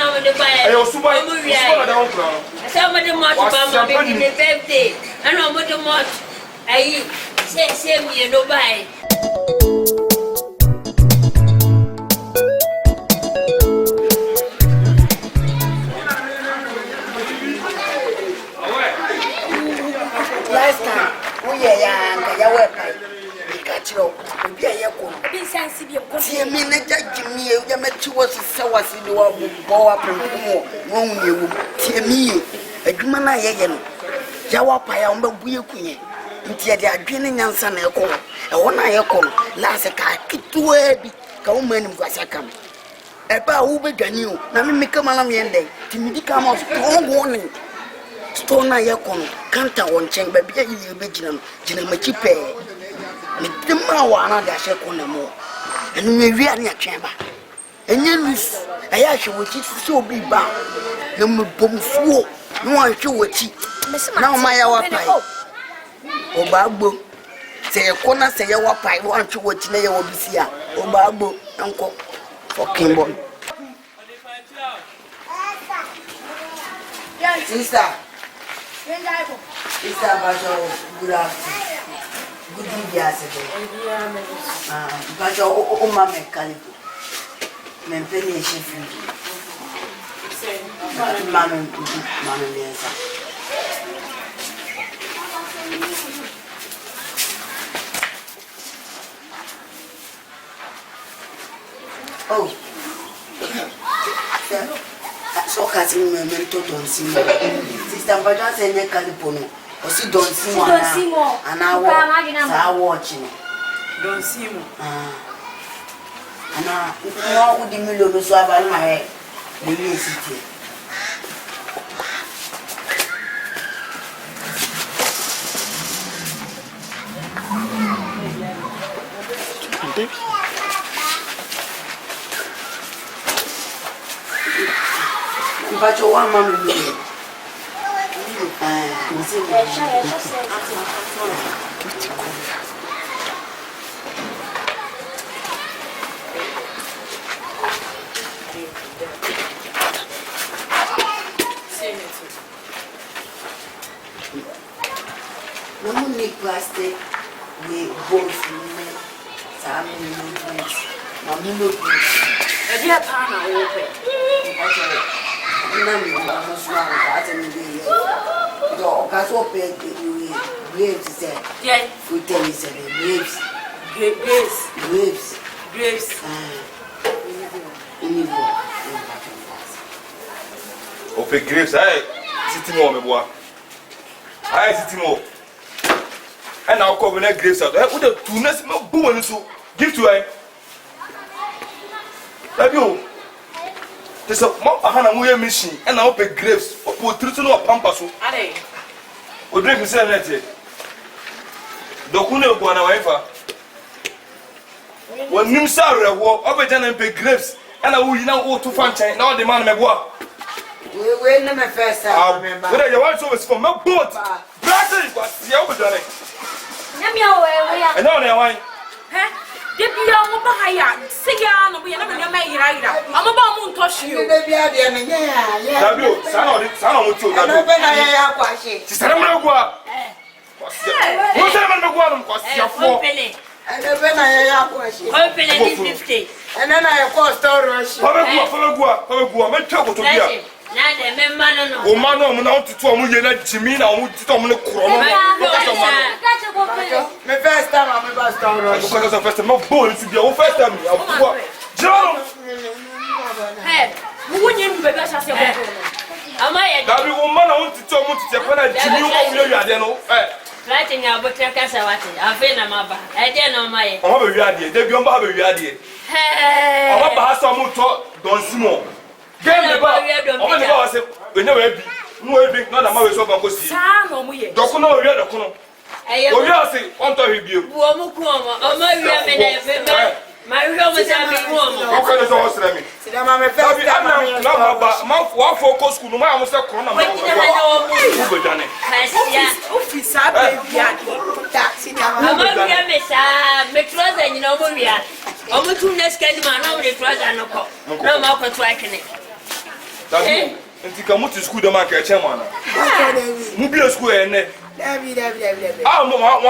no the buy. I also buy some of the much about my birthday. I know what the much I say me no buy. Last time, we are young, I wear catch you. Be a yakko. Be sensible. See me, Jimmy, you met you was so was in the world with Boa Pro, you. See me, a Gumana Yagan. Jawapa on the Buicky. Until they are drinking and son echo. A one eye echo. Last a car, keep to a big woman was a come. A bar who began you. Now me come along yende. Timmy come of strong warning. Stone I yakon, can't I want change, but be a vigilant, Jinamachipe. The Mawana dash on the more, and we really a chamber. And you lose, I ask you what is so be bound. You will boom swore, no one show what she. Now my hour pie. O Babu, say a corner, say your pie, want to watch lay or be see. O Babu, uncle, for Kimball. Sister, Sister Bajo, good afternoon. Good evening, but your mamma mechanic. Men finish Mamma, oh, so catching my mentor don't see Sister Baja said, Calipono. Or see, don't see one, and I watching. Don't see more. And now, would the million so about my head? The city. But your one mamma. No need plastic, we both make some movements. A dear partner open. Graves said, yes, we tell you, said graves, Open graves, I sitting on me, boy. I sitting on. And now cover the graves out. I would have two nests of boo so give to her. Have you? There's a Mahana machine, and I open graves or put through no pampas. O drink me say net. Dokune go na wifa. When nim sare wo obeja na pe grapes and I will now to fan chain now the man me boa. We na me first time remember. Whether you want to for my boat. Brother was ya obeja na. Nyam ya we. And now na wine. The young Bahaya, Sigan, we never know my ira. I'm about moon tosh you. The baby, yeah. W, son of you. I know when I am watching. Sister, what's your four? And then when I am watching, open 50. And then I call storage. I'm trouble to be. Now the man, oh, man, I'm not to tell me that Jimmy, I want to tell me the crown. My first time I'm about storage. Because the first time I'm born to be your first time. John! Hey, who wouldn't be better as a woman? Am I a That woman I want to tell me to take when I Jimmy, you are there, no? Writing about Casawati, I've been a mother. I didn't know my. I'm a ready, they be on Baba ready. Hey, I'm about some talk, don't see more. Get the boss, we never be. No, big, not a mother's over. Don't know where the corner. I am saying, on top of you. Womukuoma, oh, my room is having woman. How can I say me? I'm not one focus, who might almost have corner. Dabi. Nti ka muti school dem aka eche mo ana. Mu bi school ene. Dabi. Ah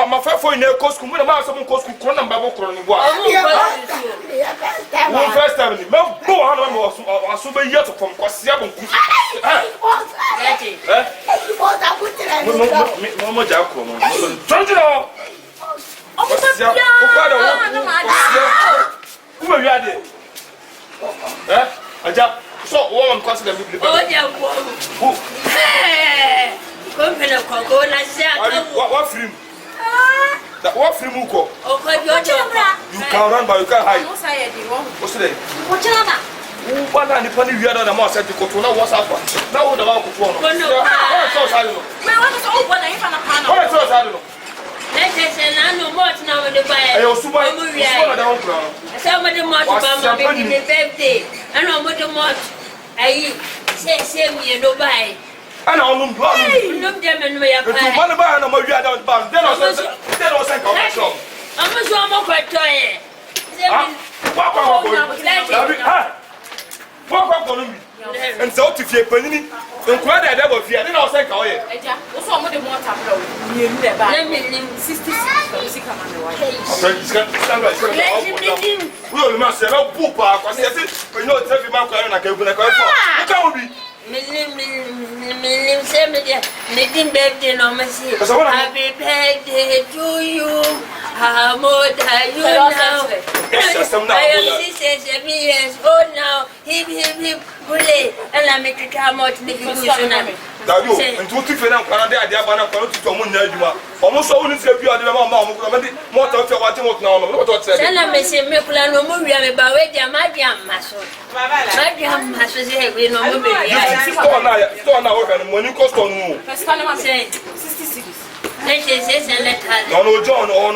ma fa fo ine ko school mu na ma so mo ko school kro na mba bo kro ni bo. Mo first time ni. Me go ha na mo aso be yet from kwasia bo nku. Mo ja ko mo. Tonjiro. Kwasia. Ko kwa da wo. Kuma wiade. Aja. So, woman consider me. Oh, yeah, Kompany, what film? What film you call? Oh, you can run, but you can't hide. What's today? What's your name? What are the funny we are on the mouse at the Cotona? What's up? Now, the walk of one. What is I know much now with the buyer. I also buy somebody much about my birthday. I know much much. I say me no buy. I know no them and we are one buy no more down the bank. Then I said, I'm a sure more quite tired. Walk on me. And so to fear Penny, and quite a devil fear. Then I'll say, oh, yeah. What's wrong with the more tableau? You never. Let me 66. We must have a poop park. I said, we know it's every man crying like a good. It can't be. Making birthday no mercy. Happy birthday to you. How much are you now? I am 67 years old now. Hip, bully. And I make it how much make you tsunami. And to keep them Canada, they are going to come on. Almost all in the mom, more talk to what you want now. What said? Tell them, Miss Mipula, no more about it. My dear muscle. My dear muscle, we know. Store now, and money cost on you. 66. No, John, on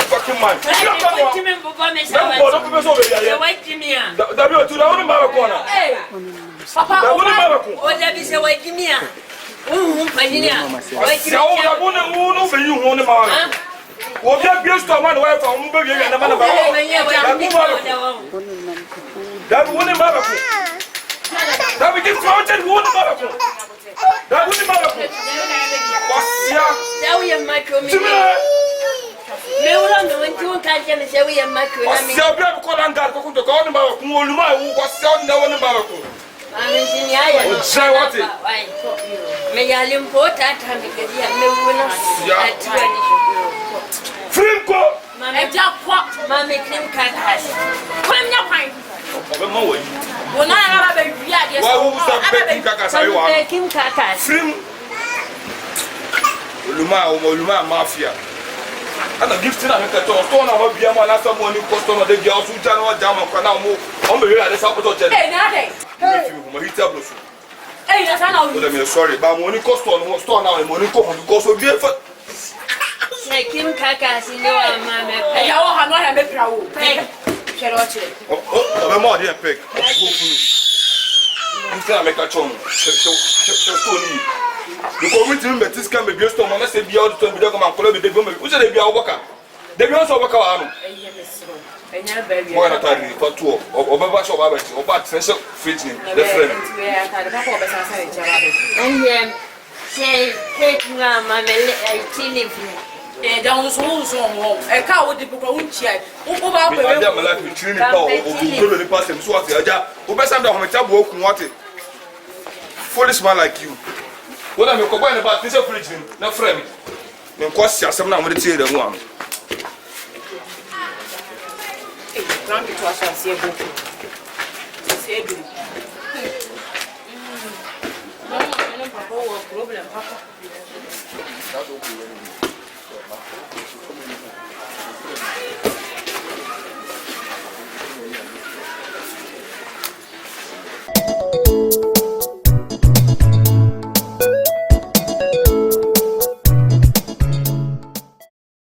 fucking man. Luma mafia. And the Gifty Akabenezer, stone of a man after morning cost on the girls who general jam and canal more on the way at the Sapoto. Hey, sorry, but money cost on store now and money cost because of the effort. Kim Kakas, you know, mamma. I don't have a proud peg. Oh, more dear peg. I'm still make a chong. Because we think that this can be just on one, say, be out to be done and follow the woman. Who's a beer worker? They be also worker. I never more than time for two or Babas or Babas or bad sense of fitting the friend. And then say, take mamma, I don't so a cow with the Pucaunchi. I am like between the power of the past and so what the other, who best under my table walking water. Foolish man like you. What am I complaining about this fridge? No friend. No question, some now with the tea. One. Drunk it was a see a book. No problem, Papa.